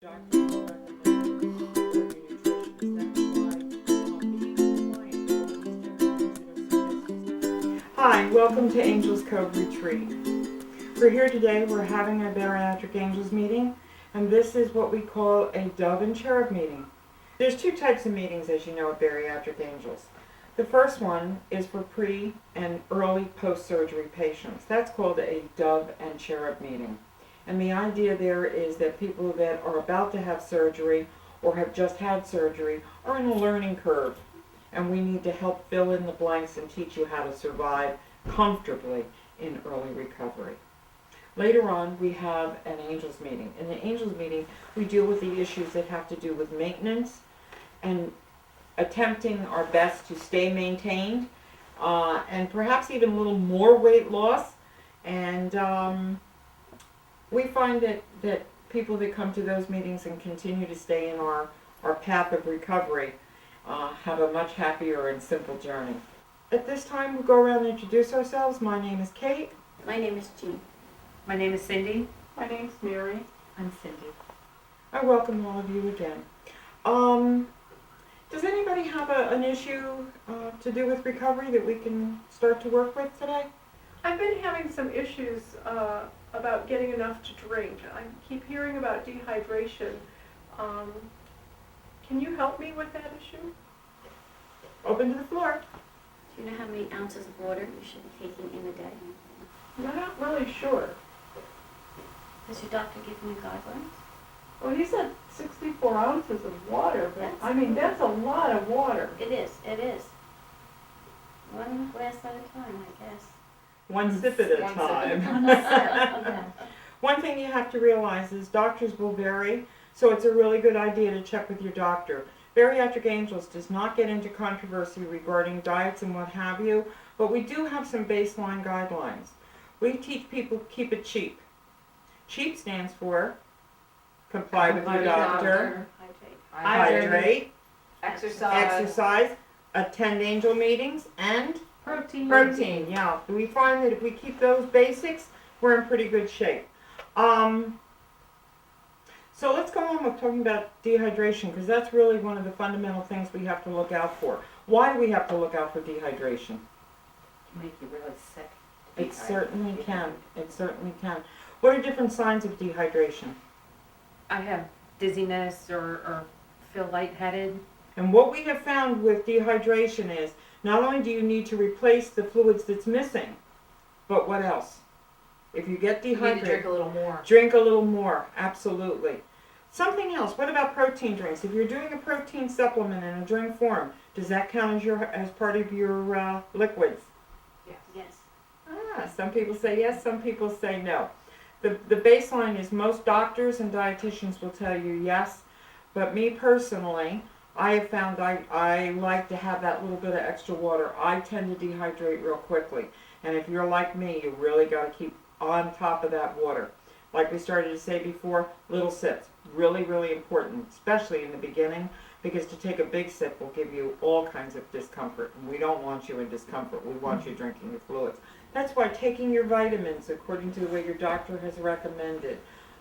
Hi, welcome to Angels Cove Retreat. We're here today, we're having a Bariatric Angels meeting, and this is what we call a Dove and Cherub meeting. There's two types of meetings, as you know, at Bariatric Angels. The first one is for pre and early post-surgery patients. That's called a Dove and Cherub meeting. And the idea there is that people that are about to have surgery or have just had surgery are in a learning curve. And we need to help fill in the blanks and teach you how to survive comfortably in early recovery. Later on, we have an Angels meeting. In the Angels meeting, we deal with the issues that have to do with maintenance and attempting our best to stay maintained, and perhaps even a little more weight loss. And we find that people that come to those meetings and continue to stay in our path of recovery have a much happier and simple journey. At this time, we'll go around and introduce ourselves. My name is Kate. My name is Jean. My name is Cindy. My name's Mary. I'm Cindy. I welcome all of you again. Does anybody have an issue to do with recovery that we can start to work with today? I've been having some issues about getting enough to drink. I keep hearing about dehydration. Can you help me with that issue? Open to the floor. Do you know how many ounces of water you should be taking in a day? I'm not really sure. Has your doctor given you guidelines? Well, he said 64 ounces of water, but That's- I mean, that's a lot of water. It is. One glass at a time, I guess. One sip at a time. Yeah. One thing you have to realize is doctors will vary, so it's a really good idea to check with your doctor. Bariatric Angels does not get into controversy regarding diets and what have you, but we do have some baseline guidelines. We teach people to keep it cheap. CHEAP stands for comply with your doctor, hydrate, exercise, attend angel meetings, and protein. Yeah, we find that if we keep those basics, we're in pretty good shape. So let's go on with talking about dehydration, because that's really one of the fundamental things we have to look out for. Why do we have to look out for dehydration? Can make you really sick. It certainly can. It certainly can. What are different signs of dehydration? I have dizziness or feel lightheaded. And what we have found with dehydration is not only do you need to replace the fluids that's missing, but what else? If you get dehydrated, drink a little more. drink a little more, absolutely. Something else, what about protein drinks? If you're doing a protein supplement in a drink form, does that count as part of your liquids? Yes. Some people say yes, some people say no. The baseline is most doctors and dietitians will tell you yes, but me personally, I have found I like to have that little bit of extra water. I tend to dehydrate real quickly, and if you're like me, you really got to keep on top of that water. Like we started to say before, little sips, really, really important, especially in the beginning, because to take a big sip will give you all kinds of discomfort, and we don't want you in discomfort. We want you drinking your fluids. That's why taking your vitamins according to the way your doctor has recommended,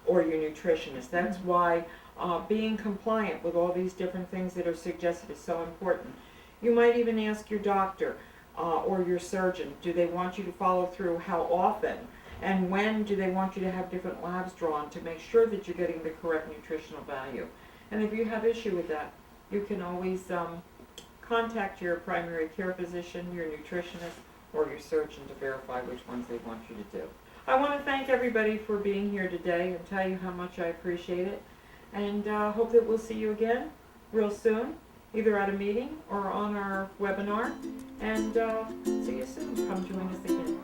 or your nutritionist, that's why being compliant with all these different things that are suggested is so important. You might even ask your doctor or your surgeon, do they want you to follow through, how often, and when do they want you to have different labs drawn to make sure that you're getting the correct nutritional value. And if you have issue with that, you can always contact your primary care physician, your nutritionist, or your surgeon to verify which ones they want you to do. I want to thank everybody for being here today and tell you how much I appreciate it, and hope that we'll see you again real soon, either at a meeting or on our webinar, and see you soon. Come join us again.